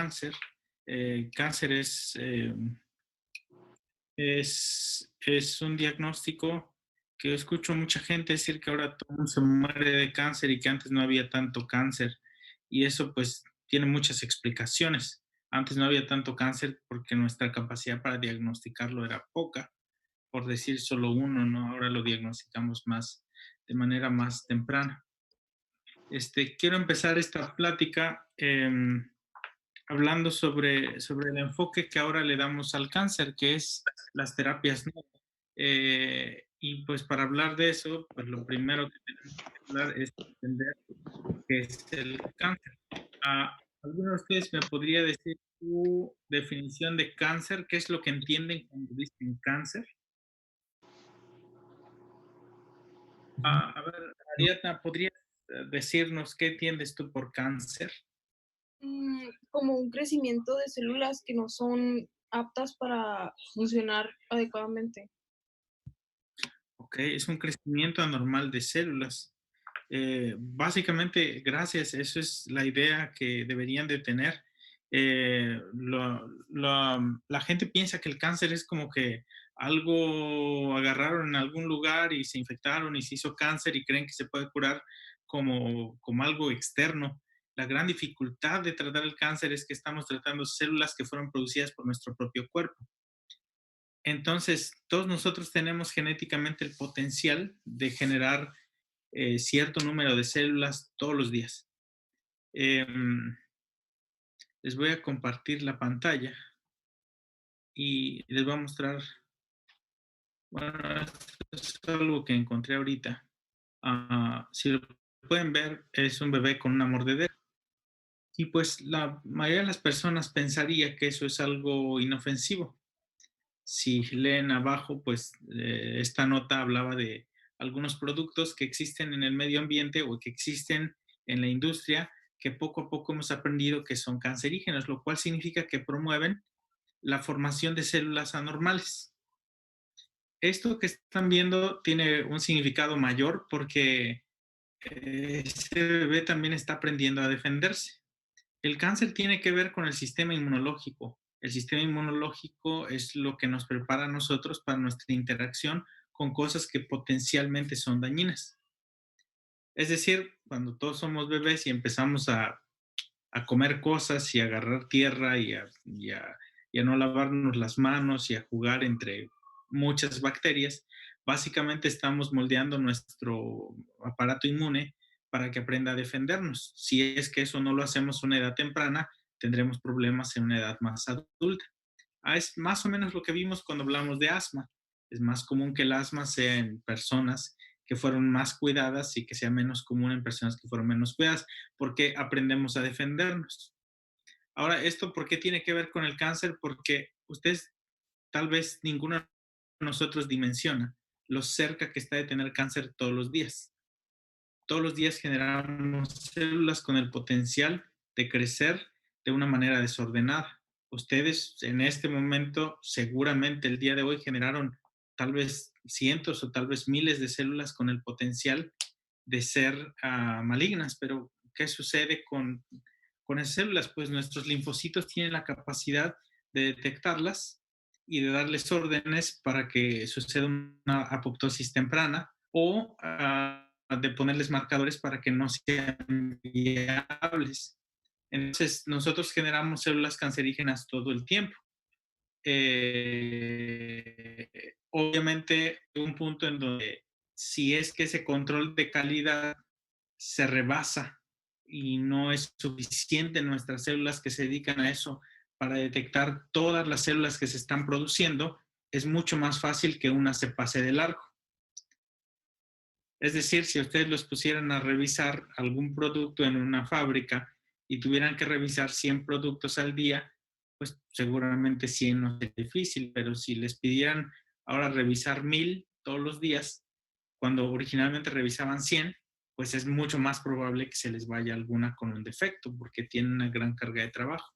cáncer. Cáncer es un diagnóstico que escucho mucha gente decir que ahora todo el mundo se muere de cáncer y que antes no había tanto cáncer. Y eso pues tiene muchas explicaciones. Antes no había tanto cáncer porque nuestra capacidad para diagnosticarlo era poca, por decir solo uno, ¿no? Ahora lo diagnosticamos más de manera más temprana. Quiero empezar esta plática hablando sobre el enfoque que ahora le damos al cáncer, que es las terapias nuevas. Y pues para hablar de eso, pues lo primero que tenemos que hablar es entender qué es el cáncer. ¿Alguno de ustedes me podría decir su definición de cáncer? ¿Qué es lo que entienden cuando dicen cáncer? A ver, Ariadna, ¿podrías decirnos qué entiendes tú por cáncer? Como un crecimiento de células que no son aptas para funcionar adecuadamente. Ok, es un crecimiento anormal de células. Básicamente, gracias, eso es la idea que deberían de tener. La gente piensa que el cáncer es como que algo agarraron en algún lugar y se infectaron y se hizo cáncer y creen que se puede curar como algo externo. La gran dificultad de tratar el cáncer es que estamos tratando células que fueron producidas por nuestro propio cuerpo. Entonces, todos nosotros tenemos genéticamente el potencial de generar cierto número de células todos los días. Em, Les voy a compartir la pantalla y les voy a mostrar, bueno, esto es algo que encontré ahorita. Si lo pueden ver, es un bebé con una mordedera. Y pues la mayoría de las personas pensaría que eso es algo inofensivo. Si leen abajo, pues esta nota hablaba de algunos productos que existen en el medio ambiente o que existen en la industria que poco a poco hemos aprendido que son cancerígenos, lo cual significa que promueven la formación de células anormales. Esto que están viendo tiene un significado mayor porque este bebé también está aprendiendo a defenderse. El cáncer tiene que ver con el sistema inmunológico. El sistema inmunológico es lo que nos prepara a nosotros para nuestra interacción con cosas que potencialmente son dañinas. Es decir, cuando todos somos bebés y empezamos a comer cosas y a agarrar tierra y a no lavarnos las manos y a jugar entre muchas bacterias, básicamente estamos moldeando nuestro aparato inmune para que aprenda a defendernos. Si es que eso no lo hacemos a una edad temprana, tendremos problemas en una edad más adulta. Es más o menos lo que vimos cuando hablamos de asma. Es más común que el asma sea en personas que fueron más cuidadas y que sea menos común en personas que fueron menos cuidadas, porque aprendemos a defendernos. Ahora, ¿esto por qué tiene que ver con el cáncer? Porque ustedes, tal vez ninguno de nosotros dimensiona lo cerca que está de tener cáncer todos los días. Todos los días generamos células con el potencial de crecer de una manera desordenada. Ustedes en este momento, seguramente el día de hoy generaron tal vez cientos o tal vez miles de células con el potencial de ser malignas, pero ¿qué sucede con esas células? Pues nuestros linfocitos tienen la capacidad de detectarlas y de darles órdenes para que suceda una apoptosis temprana o de ponerles marcadores para que no sean viables. Entonces, nosotros generamos células cancerígenas todo el tiempo. Obviamente, un punto en donde si es que ese control de calidad se rebasa y no es suficiente en nuestras células que se dedican a eso para detectar todas las células que se están produciendo, es mucho más fácil que una se pase de largo. Es decir, si ustedes los pusieran a revisar algún producto en una fábrica y tuvieran que revisar 100 productos al día, pues seguramente 100 no es difícil, pero si les pidieran ahora revisar 1000 todos los días, cuando originalmente revisaban 100, pues es mucho más probable que se les vaya alguna con un defecto, porque tienen una gran carga de trabajo.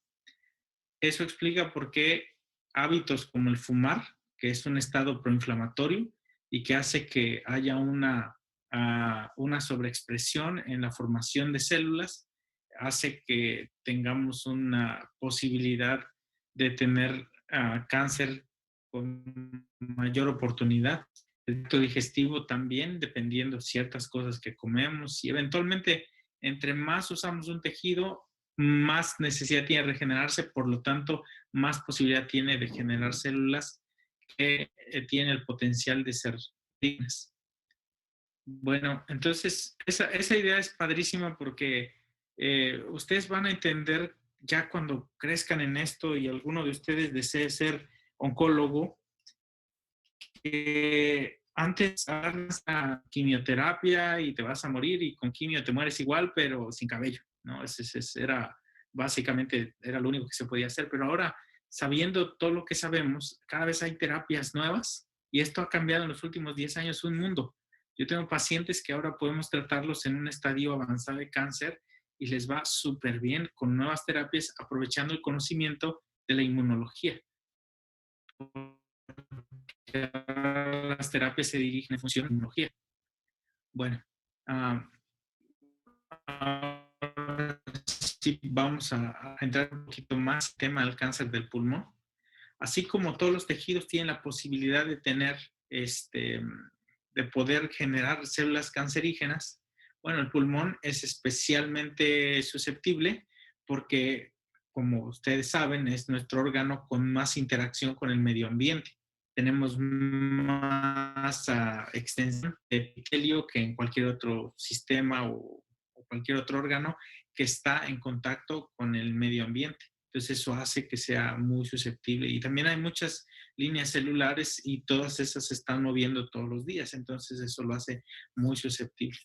Eso explica por qué hábitos como el fumar, que es un estado proinflamatorio y que hace que haya una sobreexpresión en la formación de células, hace que tengamos una posibilidad de tener cáncer con mayor oportunidad. El tracto digestivo también, dependiendo ciertas cosas que comemos y eventualmente entre más usamos un tejido, más necesidad tiene de regenerarse, por lo tanto, más posibilidad tiene de generar células que tienen el potencial de ser dignas. Bueno, entonces esa idea es padrísima porque ustedes van a entender ya cuando crezcan en esto y alguno de ustedes desee ser oncólogo, que antes hagas la quimioterapia y te vas a morir y con quimio te mueres igual, pero sin cabello, ¿no? Ese era básicamente, era lo único que se podía hacer, pero ahora, sabiendo todo lo que sabemos, cada vez hay terapias nuevas y esto ha cambiado en los últimos 10 años un mundo. Yo tengo pacientes que ahora podemos tratarlos en un estadio avanzado de cáncer y les va súper bien con nuevas terapias, aprovechando el conocimiento de la inmunología. Las terapias se dirigen en función de la inmunología. Bueno, ah, ahora sí vamos a entrar un poquito más en el tema del cáncer del pulmón. Así como todos los tejidos tienen la posibilidad de tener, de poder generar células cancerígenas, bueno, el pulmón es especialmente susceptible porque, como ustedes saben, es nuestro órgano con más interacción con el medio ambiente. Tenemos más extensión de epitelio que en cualquier otro sistema o cualquier otro órgano que está en contacto con el medio ambiente. Entonces eso hace que sea muy susceptible. Y también hay muchas líneas celulares y todas esas se están moviendo todos los días. Entonces eso lo hace muy susceptible.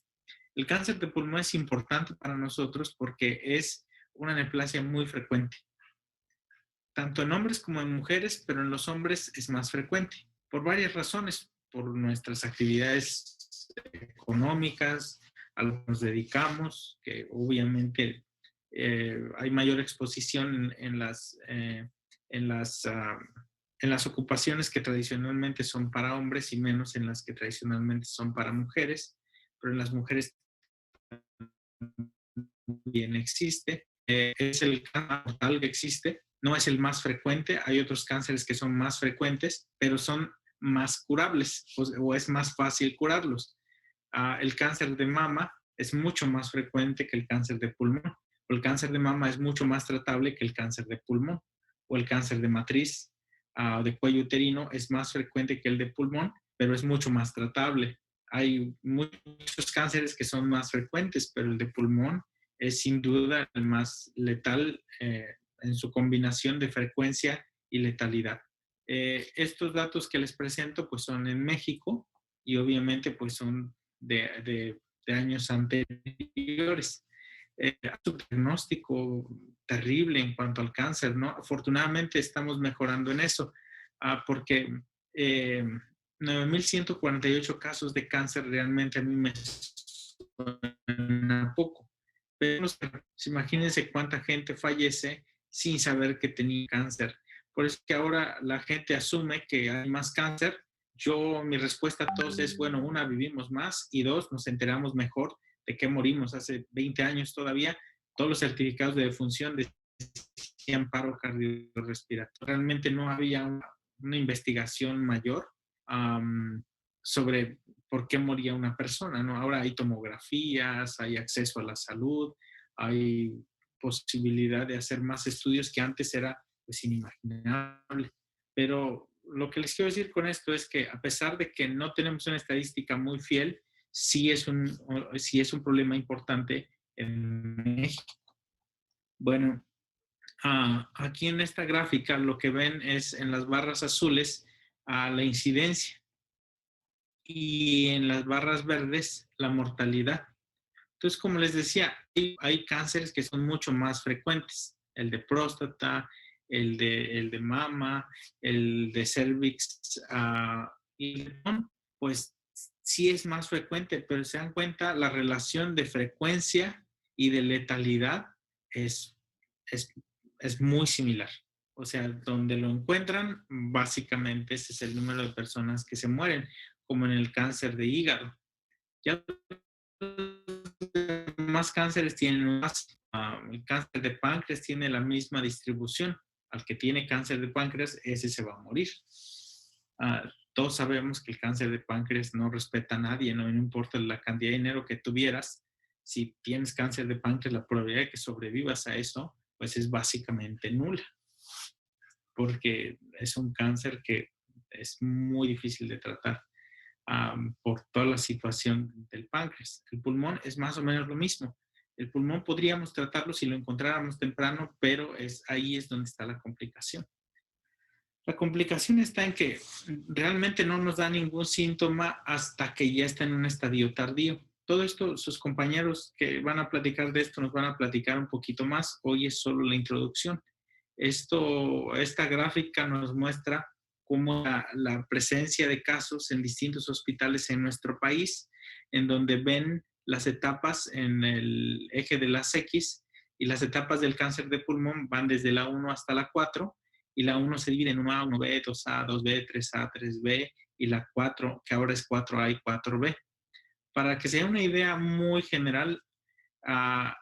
El cáncer de pulmón es importante para nosotros porque es una neoplasia muy frecuente, tanto en hombres como en mujeres, pero en los hombres es más frecuente, por varias razones, por nuestras actividades económicas, a lo que nos dedicamos, que obviamente hay mayor exposición en las, uh, en las ocupaciones que tradicionalmente son para hombres y menos en las que tradicionalmente son para mujeres, pero en las mujeres también existe. Es el cáncer mortal que existe, no es el más frecuente, hay otros cánceres que son más frecuentes, pero son más curables o es más fácil curarlos. El cáncer de mama es mucho más frecuente que el cáncer de pulmón, o el cáncer de mama es mucho más tratable que el cáncer de pulmón, o el cáncer de matriz de cuello uterino es más frecuente que el de pulmón, pero es mucho más tratable. Hay muchos cánceres que son más frecuentes, pero el de pulmón es sin duda el más letal en su combinación de frecuencia y letalidad. Estos datos que les presento pues son en México y obviamente pues son de años anteriores. Un diagnóstico terrible en cuanto al cáncer, ¿no? Afortunadamente estamos mejorando en eso, porque 9.148 casos de cáncer realmente a mí me suena poco. Pero imagínense cuánta gente fallece sin saber que tenía cáncer. Por eso que ahora la gente asume que hay más cáncer. Mi respuesta a todos es, bueno, una, vivimos más y dos, nos enteramos mejor de que morimos hace 20 años todavía. Todos los certificados de defunción decían paro cardiorrespiratorio. Realmente no había una investigación mayor sobre por qué moría una persona, ¿no? Ahora hay tomografías, hay acceso a la salud, hay posibilidad de hacer más estudios que antes era pues inimaginable. Pero lo que les quiero decir con esto es que a pesar de que no tenemos una estadística muy fiel, sí es un problema importante en México. Bueno, aquí en esta gráfica lo que ven es en las barras azules la incidencia y en las barras verdes la mortalidad. Entonces, como les decía, hay cánceres que son mucho más frecuentes, el de próstata, el de mama, el de cervix y pues sí es más frecuente, pero se dan cuenta, la relación de frecuencia y de letalidad es, es, es muy similar. O sea, donde lo encuentran, básicamente ese es el número de personas que se mueren, como en el cáncer de hígado. Ya demás cánceres tienen más, el cáncer de páncreas tiene la misma distribución. Al que tiene cáncer de páncreas, ese se va a morir. Todos sabemos que el cáncer de páncreas no respeta a nadie, ¿no? No importa la cantidad de dinero que tuvieras, si tienes cáncer de páncreas, la probabilidad de que sobrevivas a eso, pues es básicamente nula, porque es un cáncer que es muy difícil de tratar por toda la situación del páncreas. El pulmón es más o menos lo mismo. El pulmón podríamos tratarlo si lo encontráramos temprano, pero ahí es donde está la complicación. La complicación está en que realmente no nos da ningún síntoma hasta que ya está en un estadio tardío. Todo esto, sus compañeros que van a platicar de esto nos van a platicar un poquito más. Hoy es solo la introducción. Esta gráfica nos muestra cómo la presencia de casos en distintos hospitales en nuestro país, en donde ven las etapas en el eje de las X, y las etapas del cáncer de pulmón van desde la 1 hasta la 4, y la 1 se divide en 1A, 1B, 2A, 2B, 3A, 3B, y la 4, que ahora es 4A y 4B. Para que sea una idea muy general,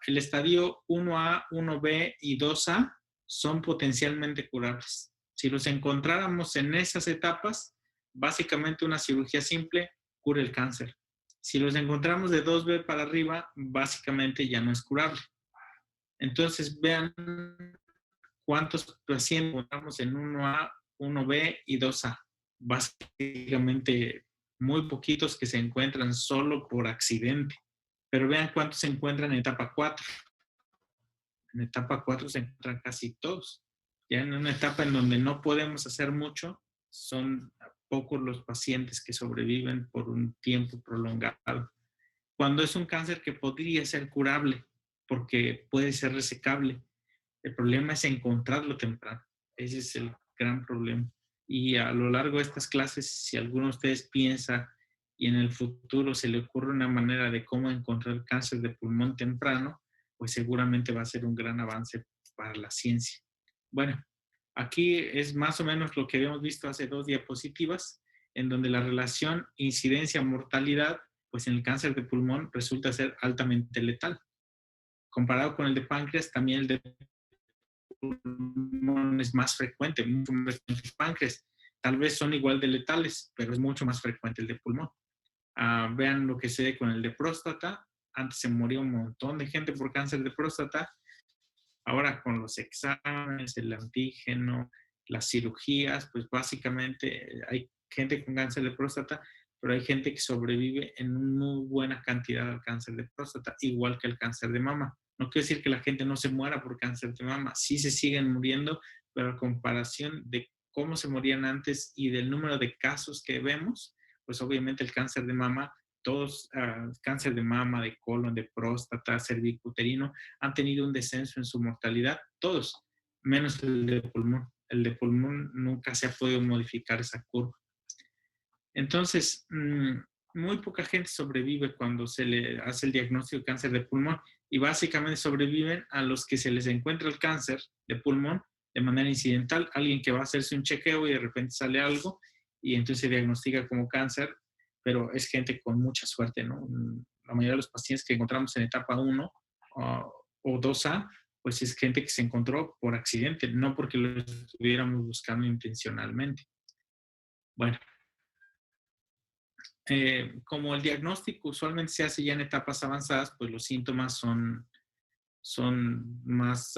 el estadio 1A, 1B y 2A son potencialmente curables. Si los encontráramos en esas etapas, básicamente una cirugía simple cura el cáncer. Si los encontramos de 2B para arriba, básicamente ya no es curable. Entonces, vean cuántos pacientes encontramos en 1A, 1B y 2A. Básicamente, muy poquitos que se encuentran solo por accidente. Pero vean cuántos se encuentran en etapa 4. En etapa 4 se encuentran casi todos. Ya en una etapa en donde no podemos hacer mucho, son pocos los pacientes que sobreviven por un tiempo prolongado. Cuando es un cáncer que podría ser curable, porque puede ser resecable, el problema es encontrarlo temprano. Ese es el gran problema. Y a lo largo de estas clases, si alguno de ustedes piensa y en el futuro se le ocurre una manera de cómo encontrar cáncer de pulmón temprano, pues seguramente va a ser un gran avance para la ciencia. Bueno, aquí es más o menos lo que habíamos visto hace 2 diapositivas, en donde la relación incidencia-mortalidad, pues en el cáncer de pulmón resulta ser altamente letal. Comparado con el de páncreas, también el de pulmón es más frecuente, mucho más frecuente que el páncreas. Tal vez son igual de letales, pero es mucho más frecuente el de pulmón. Vean lo que se ve con el de próstata. Antes se moría un montón de gente por cáncer de próstata. Ahora con los exámenes, el antígeno, las cirugías, pues básicamente hay gente con cáncer de próstata, pero hay gente que sobrevive en muy buena cantidad al cáncer de próstata, igual que el cáncer de mama. No quiere decir que la gente no se muera por cáncer de mama, sí se siguen muriendo, pero a comparación de cómo se morían antes y del número de casos que vemos, pues obviamente el cáncer de mama, todos, cáncer de mama, de colon, de próstata, cervicuterino, han tenido un descenso en su mortalidad, todos, menos el de pulmón. El de pulmón nunca se ha podido modificar esa curva. Entonces, muy poca gente sobrevive cuando se le hace el diagnóstico de cáncer de pulmón, y básicamente sobreviven a los que se les encuentra el cáncer de pulmón de manera incidental, alguien que va a hacerse un chequeo y de repente sale algo y entonces se diagnostica como cáncer, pero es gente con mucha suerte, ¿no? La mayoría de los pacientes que encontramos en etapa 1 o 2A, pues es gente que se encontró por accidente, no porque lo estuviéramos buscando intencionalmente. Bueno, como el diagnóstico usualmente se hace ya en etapas avanzadas, pues los síntomas son más,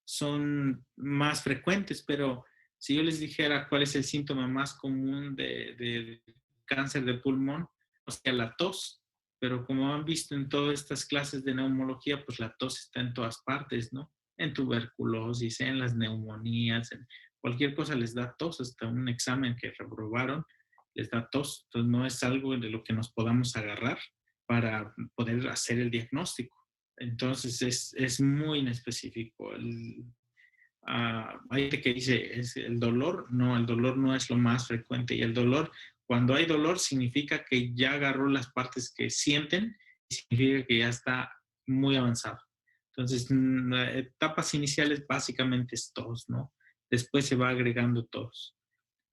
son más frecuentes, pero si yo les dijera cuál es el síntoma más común de cáncer de pulmón, o sea, la tos, pero como han visto en todas estas clases de neumología, pues la tos está en todas partes, ¿no? En tuberculosis, en las neumonías, en cualquier cosa les da tos, hasta un examen que reprobaron les da tos. Entonces no es algo de lo que nos podamos agarrar para poder hacer el diagnóstico. Entonces es muy inespecífico. Hay gente que dice, ¿es el dolor? No, el dolor no es lo más frecuente. Y el dolor, cuando hay dolor, significa que ya agarró las partes que sienten y significa que ya está muy avanzado. Entonces, etapas iniciales básicamente es tos, ¿no? Después se va agregando tos.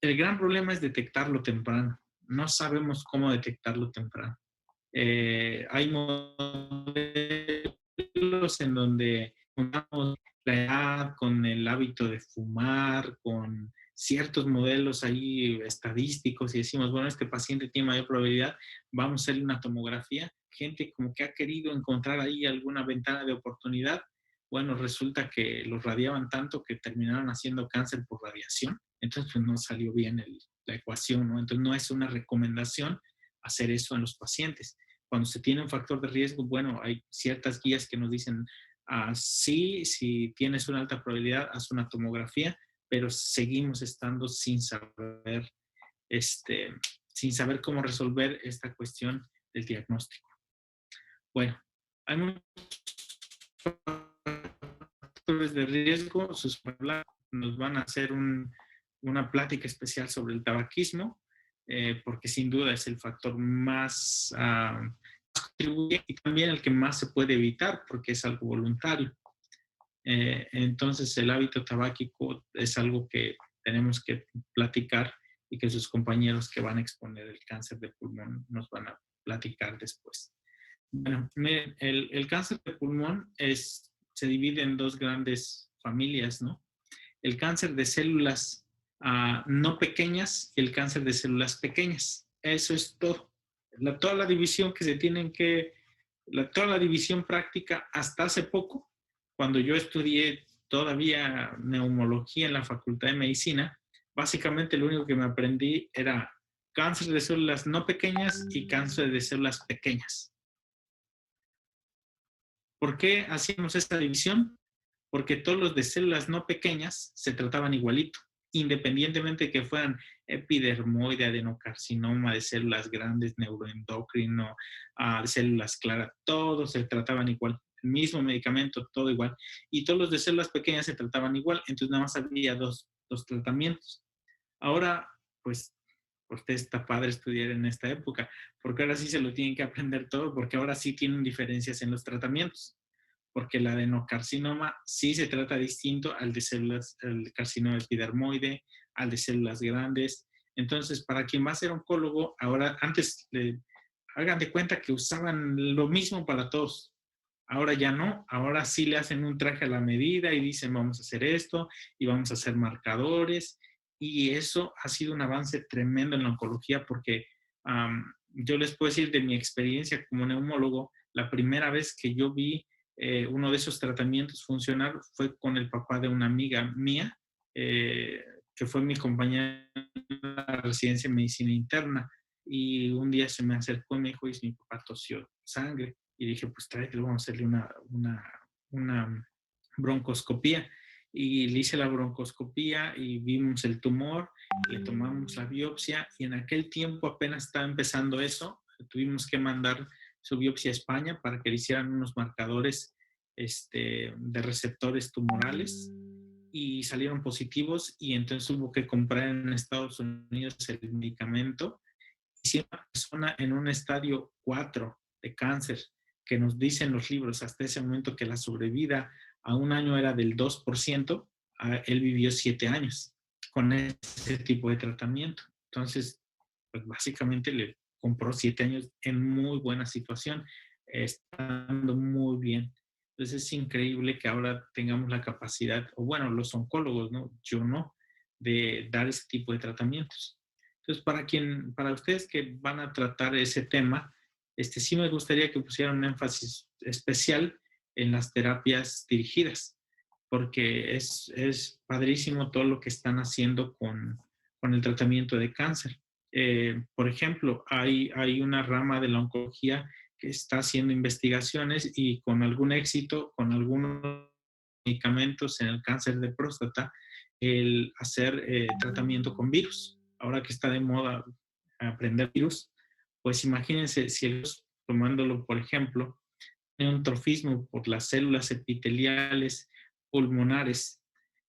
El gran problema es detectarlo temprano. No sabemos cómo detectarlo temprano. Hay modelos en donde contamos la edad con el hábito de fumar, con ciertos modelos ahí estadísticos y decimos, bueno, este paciente tiene mayor probabilidad, vamos a hacerle una tomografía. Gente como que ha querido encontrar ahí alguna ventana de oportunidad. Bueno, resulta que los radiaban tanto que terminaron haciendo cáncer por radiación. Entonces, pues no salió bien la ecuación, ¿no? Entonces, no es una recomendación hacer eso en los pacientes. Cuando se tiene un factor de riesgo, bueno, hay ciertas guías que nos dicen, sí, si tienes una alta probabilidad, haz una tomografía, pero seguimos estando este, sin saber cómo resolver esta cuestión del diagnóstico. Bueno, hay muchos factores de riesgo, nos van a hacer una plática especial sobre el tabaquismo, porque sin duda es el factor más contribuye y también el que más se puede evitar porque es algo voluntario. Entonces el hábito tabáquico es algo que tenemos que platicar y que sus compañeros que van a exponer el cáncer de pulmón nos van a platicar después. Bueno, miren, el cáncer de pulmón se divide en dos grandes familias, ¿no? El cáncer de células no pequeñas y el cáncer de células pequeñas. Eso es todo. Toda la división que se tienen toda la división práctica hasta hace poco, cuando yo estudié todavía neumología en la Facultad de Medicina, básicamente lo único que me aprendí era cáncer de células no pequeñas y cáncer de células pequeñas. ¿Por qué hacíamos esta división? Porque todos los de células no pequeñas se trataban igualito, independientemente de que fueran epidermoide, adenocarcinoma, de células grandes, neuroendocrino, de células claras, todos se trataban igual. El mismo medicamento, todo igual. Y todos los de células pequeñas se trataban igual, entonces nada más había dos tratamientos. Ahora, pues, por usted está padre estudiar en esta época, porque ahora sí se lo tienen que aprender todo, porque ahora sí tienen diferencias en los tratamientos, porque el adenocarcinoma sí se trata distinto al de células, el carcinoma epidermoide, al de células grandes. Entonces, para quien va a ser oncólogo, ahora, hagan de cuenta que usaban lo mismo para todos. Ahora ya no, ahora sí le hacen un traje a la medida y dicen vamos a hacer esto y vamos a hacer marcadores. Y eso ha sido un avance tremendo en la oncología porque yo les puedo decir de mi experiencia como neumólogo, la primera vez que yo vi uno de esos tratamientos funcionar fue con el papá de una amiga mía, que fue mi compañera en la residencia en medicina interna. Y un día se me acercó y me dijo, y mi papá tosió sangre. Y dije, pues tráete, vamos a hacerle una broncoscopía. Y le hice la broncoscopía y vimos el tumor, le tomamos la biopsia y en aquel tiempo apenas estaba empezando eso, tuvimos que mandar su biopsia a España para que le hicieran unos marcadores de receptores tumorales y salieron positivos y entonces hubo que comprar en Estados Unidos el medicamento. Y si una persona en un estadio 4 de cáncer, que nos dicen los libros hasta ese momento que la sobrevida a un año era del 2%, él vivió 7 años con ese tipo de tratamiento. Entonces, pues básicamente le compró 7 años en muy buena situación, estando muy bien. Entonces es increíble que ahora tengamos la capacidad, o bueno, los oncólogos, ¿no? Yo no, de dar ese tipo de tratamientos. Entonces, para ustedes que van a tratar ese tema, sí me gustaría que pusieran un énfasis especial en las terapias dirigidas, porque es padrísimo todo lo que están haciendo con el tratamiento de cáncer. Por ejemplo, hay una rama de la oncología que está haciendo investigaciones y con algún éxito, con algunos medicamentos en el cáncer de próstata, el hacer tratamiento con virus. Ahora que está de moda aprender virus, pues imagínense si el virus, tomándolo por ejemplo, tiene un trofismo por las células epiteliales pulmonares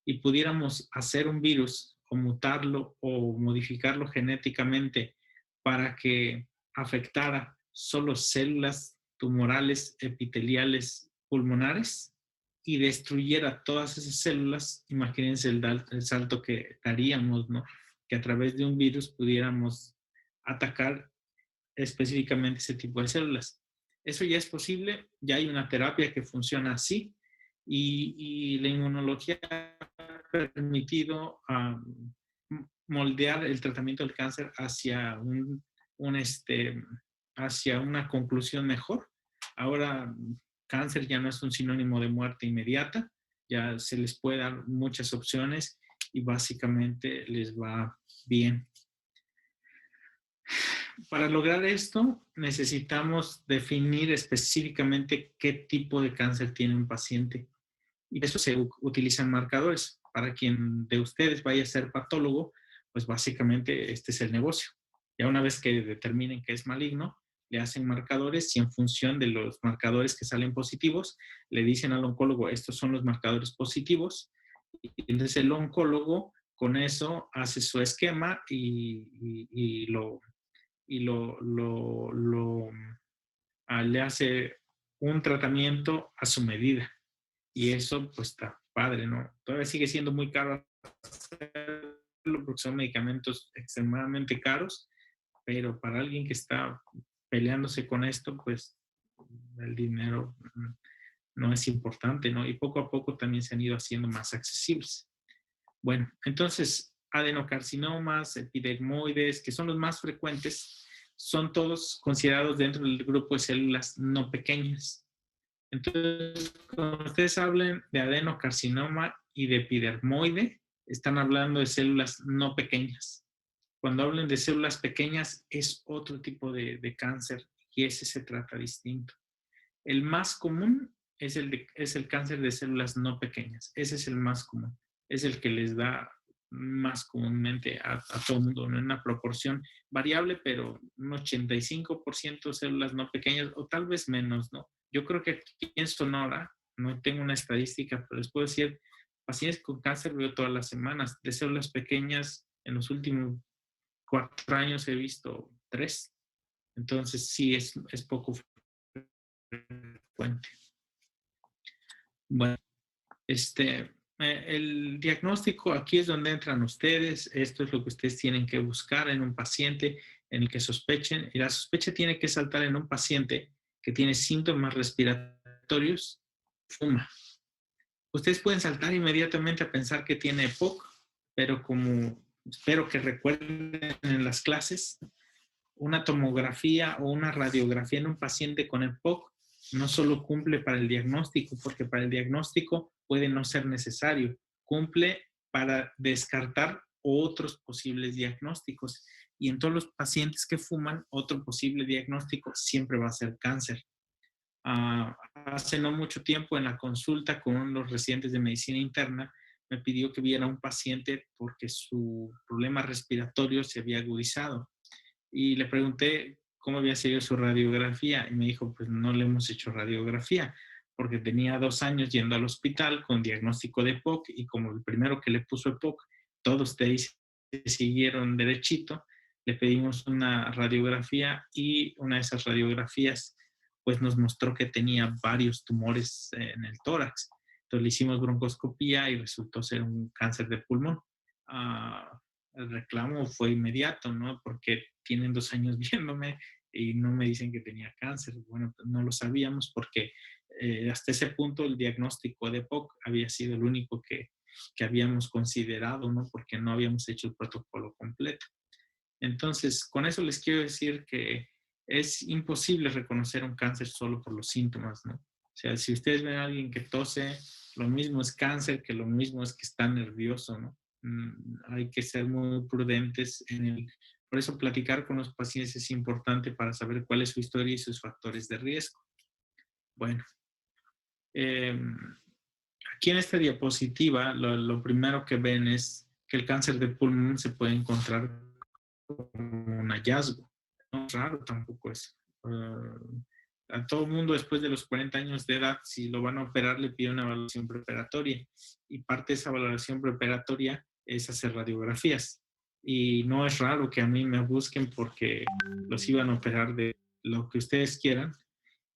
y pudiéramos hacer un virus o mutarlo o modificarlo genéticamente para que afectara solo células tumorales epiteliales pulmonares y destruyera todas esas células, imagínense el salto que daríamos, ¿no? Que a través de un virus pudiéramos atacar específicamente ese tipo de células. Eso ya es posible, ya hay una terapia que funciona así y la inmunología ha permitido moldear el tratamiento del cáncer hacia un, hacia una conclusión mejor. Ahora, cáncer ya no es un sinónimo de muerte inmediata, ya se les puede dar muchas opciones y básicamente les va bien. Para lograr esto, necesitamos definir específicamente qué tipo de cáncer tiene un paciente. Y eso se utilizan marcadores. Para quien de ustedes vaya a ser patólogo, pues básicamente este es el negocio. Ya una vez que determinen que es maligno, le hacen marcadores y en función de los marcadores que salen positivos, le dicen al oncólogo, estos son los marcadores positivos. Y entonces el oncólogo con eso hace su esquema y le hace un tratamiento a su medida. Y eso pues está padre, ¿no? Todavía sigue siendo muy caro hacerlo porque son medicamentos extremadamente caros, pero para alguien que está peleándose con esto, pues el dinero no es importante, ¿no? Y poco a poco también se han ido haciendo más accesibles. Bueno, entonces, adenocarcinomas, epidermoides, que son los más frecuentes, son todos considerados dentro del grupo de células no pequeñas. Entonces, cuando ustedes hablen de adenocarcinoma y de epidermoide, están hablando de células no pequeñas. Cuando hablen de células pequeñas, es otro tipo de cáncer y ese se trata distinto. El más común es el cáncer de células no pequeñas. Ese es el más común. Es el que les da más comúnmente a todo el mundo, en una proporción variable, pero un 85% células no pequeñas o tal vez menos, ¿no? Yo creo que aquí en Sonora, no tengo una estadística, pero les puedo decir, pacientes con cáncer veo todas las semanas. De células pequeñas, en los últimos 4 años he visto 3. Entonces sí, es poco frecuente. Bueno, el diagnóstico, aquí es donde entran ustedes. Esto es lo que ustedes tienen que buscar en un paciente en el que sospechen. Y la sospecha tiene que saltar en un paciente que tiene síntomas respiratorios, fuma. Ustedes pueden saltar inmediatamente a pensar que tiene EPOC, pero como espero que recuerden en las clases, una tomografía o una radiografía en un paciente con EPOC no solo cumple para el diagnóstico, porque para el diagnóstico puede no ser necesario, cumple para descartar otros posibles diagnósticos. Y en todos los pacientes que fuman, otro posible diagnóstico siempre va a ser cáncer. Hace no mucho tiempo en la consulta con los residentes de medicina interna, me pidió que viera a un paciente porque su problema respiratorio se había agudizado y le pregunté cómo había sido su radiografía y me dijo, pues no le hemos hecho radiografía porque tenía 2 años yendo al hospital con diagnóstico de EPOC y como el primero que le puso EPOC, todos te siguieron derechito, le pedimos una radiografía y una de esas radiografías pues nos mostró que tenía varios tumores en el tórax. Entonces le hicimos broncoscopía y resultó ser un cáncer de pulmón. El reclamo fue inmediato, ¿no? Porque tienen 2 años viéndome y no me dicen que tenía cáncer. Bueno, pues no lo sabíamos porque hasta ese punto el diagnóstico de EPOC había sido el único que habíamos considerado, ¿no? Porque no habíamos hecho el protocolo completo. Entonces, con eso les quiero decir que es imposible reconocer un cáncer solo por los síntomas, ¿no? O sea, si ustedes ven a alguien que tose, lo mismo es cáncer que lo mismo es que está nervioso, ¿no? Hay que ser muy prudentes por eso platicar con los pacientes es importante para saber cuál es su historia y sus factores de riesgo. Bueno, eh, aquí en esta diapositiva lo primero que ven es que el cáncer de pulmón se puede encontrar como un hallazgo. No es raro tampoco eso. A todo el mundo después de los 40 años de edad, si lo van a operar, le piden una evaluación preoperatoria. Y parte de esa valoración preoperatoria es hacer radiografías. Y no es raro que a mí me busquen porque los iban a operar de lo que ustedes quieran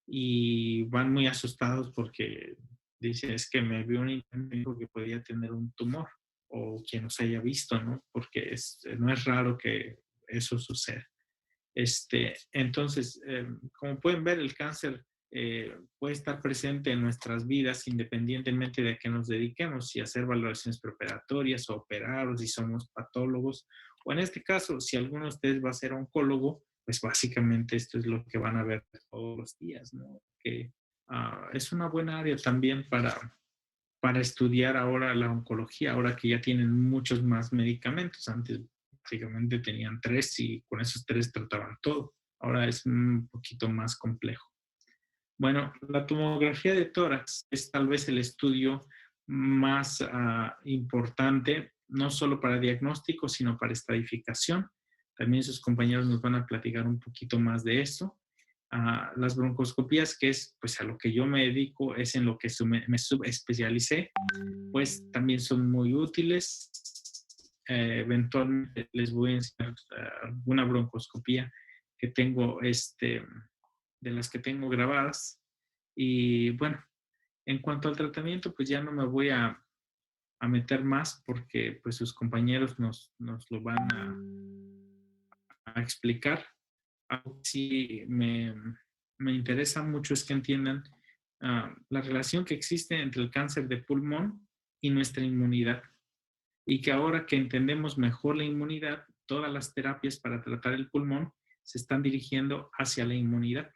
y van muy asustados porque dicen, es que me vio un intento que podía tener un tumor o quien nos haya visto, ¿no? Porque no es raro que eso suceda. Entonces, como pueden ver, el cáncer puede estar presente en nuestras vidas independientemente de a qué nos dediquemos, si hacer valoraciones preoperatorias o operar, o si somos patólogos, o en este caso, si alguno de ustedes va a ser oncólogo, pues básicamente esto es lo que van a ver todos los días, ¿no? Que es una buena área también para estudiar ahora la oncología, ahora que ya tienen muchos más medicamentos. Antes básicamente tenían tres y con esos tres trataban todo. Ahora es un poquito más complejo. Bueno, la tomografía de tórax es tal vez el estudio más importante, no solo para diagnóstico, sino para estadificación. También sus compañeros nos van a platicar un poquito más de eso. Las broncoscopías, que es pues a lo que yo me dedico, es en lo que me subespecialicé, pues también son muy útiles. Eventualmente les voy a enseñar alguna broncoscopía que tengo, de las que tengo grabadas. Y bueno, en cuanto al tratamiento, pues ya no me voy a meter más porque pues sus compañeros nos lo van a explicar. Algo que sí me interesa mucho es que entiendan la relación que existe entre el cáncer de pulmón y nuestra inmunidad. Y que ahora que entendemos mejor la inmunidad, todas las terapias para tratar el pulmón se están dirigiendo hacia la inmunidad,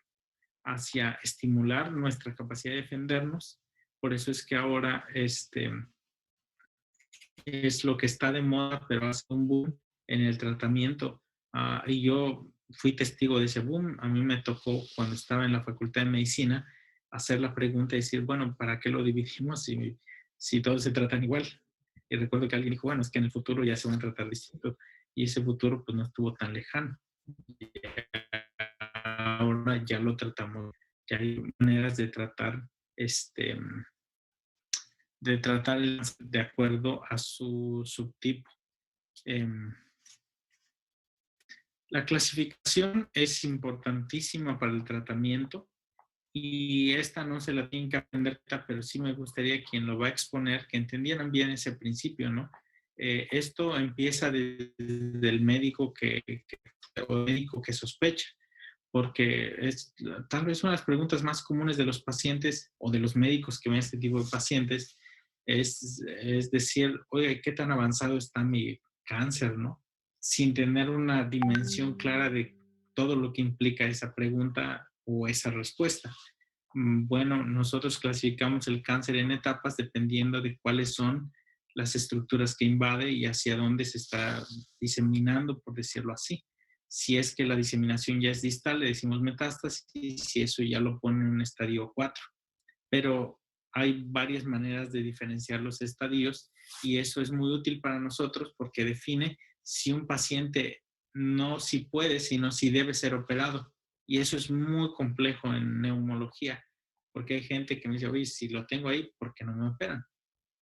hacia estimular nuestra capacidad de defendernos. Por eso es que ahora es lo que está de moda, pero hace un boom en el tratamiento. Y yo fui testigo de ese boom. A mí me tocó, cuando estaba en la Facultad de Medicina, hacer la pregunta y decir, bueno, ¿para qué lo dividimos si todos se tratan igual? Y recuerdo que alguien dijo, bueno, es que en el futuro ya se van a tratar distinto. Y ese futuro pues no estuvo tan lejano. Y ahora ya lo tratamos, ya hay maneras este, de tratar de acuerdo a su subtipo. La clasificación es importantísima para el tratamiento y esta no se la tienen que aprender, pero sí me gustaría quien lo va a exponer que entendieran bien ese principio, ¿no? Esto empieza desde el médico o médico que sospecha, porque es tal vez una de las preguntas más comunes de los pacientes o de los médicos que ven este tipo de pacientes es decir, oye, ¿qué tan avanzado está mi cáncer, no? Sin tener una dimensión clara de todo lo que implica esa pregunta o esa respuesta. Bueno, nosotros clasificamos el cáncer en etapas dependiendo de cuáles son las estructuras que invade y hacia dónde se está diseminando, por decirlo así. Si es que la diseminación ya es distal, le decimos metástasis, y si eso ya lo pone en un estadio 4. Pero hay varias maneras de diferenciar los estadios y eso es muy útil para nosotros porque define si un paciente no si puede, sino si debe ser operado. Y eso es muy complejo en neumología, porque hay gente que me dice, oye, si lo tengo ahí, ¿por qué no me operan?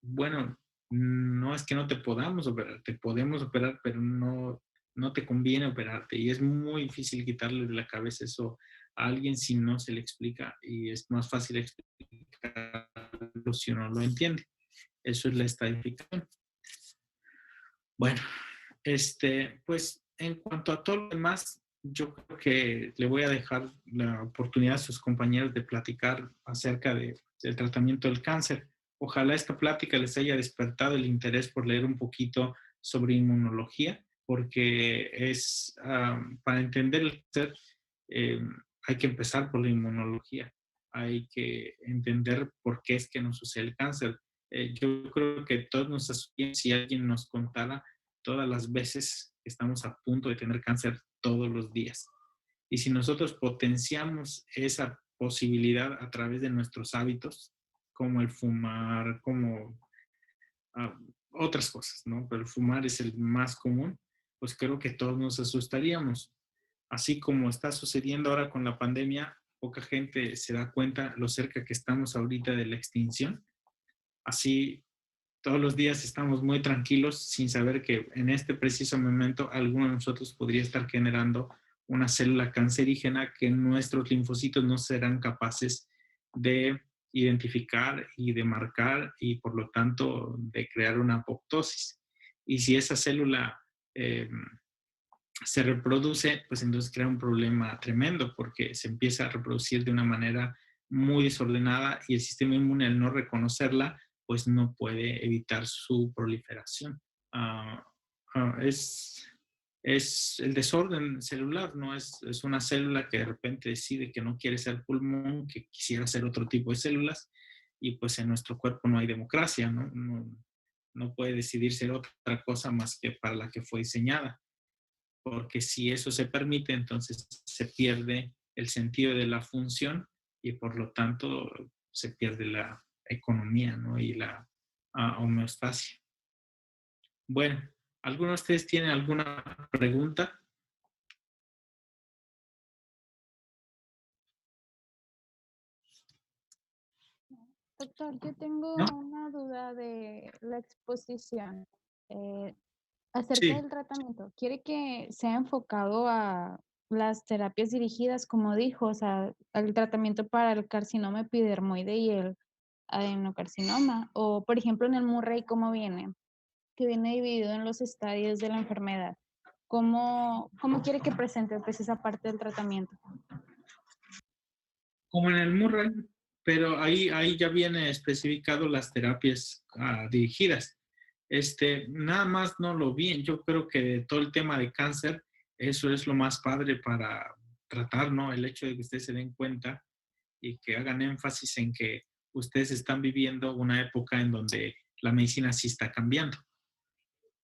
Bueno, no es que no te podamos operar, te podemos operar, pero no te conviene operarte. Y es muy difícil quitarle de la cabeza eso a alguien si no se le explica. Y es más fácil explicarlo si uno lo entiende. Eso es la estadificación. Bueno, pues en cuanto a todo lo demás, yo creo que le voy a dejar la oportunidad a sus compañeros de platicar acerca del tratamiento del cáncer. Ojalá esta plática les haya despertado el interés por leer un poquito sobre inmunología, porque para entender el cáncer eh, hay que empezar por la inmunología. Hay que entender por qué es que nos sucede el cáncer. Yo creo que todos nos asustaríamos si alguien nos contara todas las veces que estamos a punto de tener cáncer todos los días. Y si nosotros potenciamos esa posibilidad a través de nuestros hábitos, como el fumar, como otras cosas, ¿no? Pero el fumar es el más común, pues creo que todos nos asustaríamos. Así como está sucediendo ahora con la pandemia, poca gente se da cuenta lo cerca que estamos ahorita de la extinción. Así todos los días estamos muy tranquilos sin saber que en este preciso momento alguno de nosotros podría estar generando una célula cancerígena que nuestros linfocitos no serán capaces de identificar y de marcar y por lo tanto de crear una apoptosis. Y si esa célula eh, se reproduce, pues entonces crea un problema tremendo porque se empieza a reproducir de una manera muy desordenada y el sistema inmune al no reconocerla, pues no puede evitar su proliferación. Ah, ah, es el desorden celular, ¿no? Es una célula que de repente decide que no quiere ser pulmón, que quisiera ser otro tipo de células, y pues en nuestro cuerpo no hay democracia, ¿no? No puede decidir ser otra cosa más que para la que fue diseñada, porque si eso se permite, entonces se pierde el sentido de la función y por lo tanto se pierde la economía, ¿no? Y la homeostasia. Bueno, ¿alguno de ustedes tiene alguna pregunta? Doctor, yo tengo ¿No? una duda de la exposición acerca Sí. del tratamiento. ¿Quiere que sea enfocado a las terapias dirigidas, como dijo, o sea, al tratamiento para el carcinoma epidermoide y el adenocarcinoma? O, por ejemplo, en el Murray, ¿cómo viene? Que viene dividido en los estadios de la enfermedad. ¿Cómo quiere que presente pues, esa parte del tratamiento? Como en el Murray, pero ahí ya viene especificado las terapias dirigidas. Nada más no lo vi. Yo creo que todo el tema de cáncer, eso es lo más padre para tratar, ¿no? El hecho de que ustedes se den cuenta y que hagan énfasis en que ustedes están viviendo una época en donde la medicina sí está cambiando.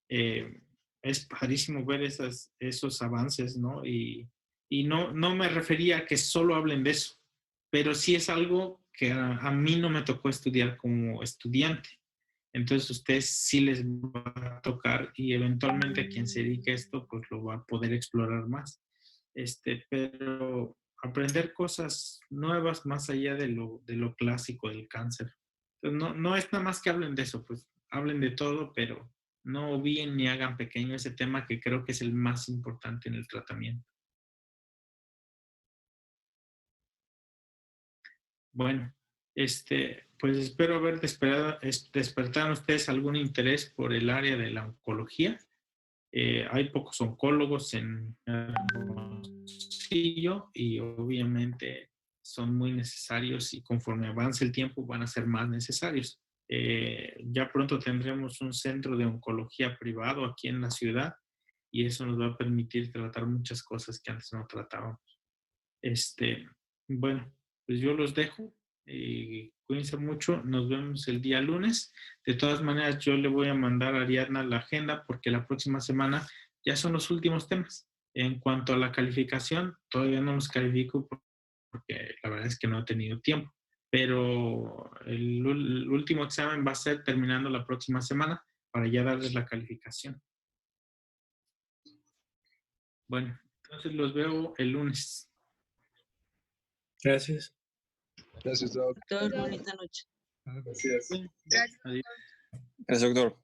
Es padrísimo ver esos avances, ¿no? Y no me refería a que solo hablen de eso, pero sí es algo que a mí no me tocó estudiar como estudiante. Entonces, a ustedes sí les va a tocar y eventualmente a quien se dedique a esto, pues lo va a poder explorar más. Pero aprender cosas nuevas más allá de lo clásico del cáncer. Entonces, no es nada más que hablen de eso, pues hablen de todo, pero no obvien ni hagan pequeño ese tema que creo que es el más importante en el tratamiento. Bueno, pues espero haber despertado en ustedes algún interés por el área de la oncología. Hay pocos oncólogos en Hermosillo y obviamente son muy necesarios y conforme avance el tiempo van a ser más necesarios. Ya pronto tendremos un centro de oncología privado aquí en la ciudad y eso nos va a permitir tratar muchas cosas que antes no tratábamos. Bueno, pues yo los dejo. Cuídense mucho. Nos vemos el día lunes. De todas maneras, yo le voy a mandar a Ariadna la agenda porque la próxima semana ya son los últimos temas. En cuanto a la calificación, todavía no los califico porque la verdad es que no he tenido tiempo. Pero el último examen va a ser terminando la próxima semana para ya darles la calificación. Bueno, entonces los veo el lunes. Gracias. Gracias, Doc. Doctor, bonita noche. Gracias. Adiós. Gracias, doctor.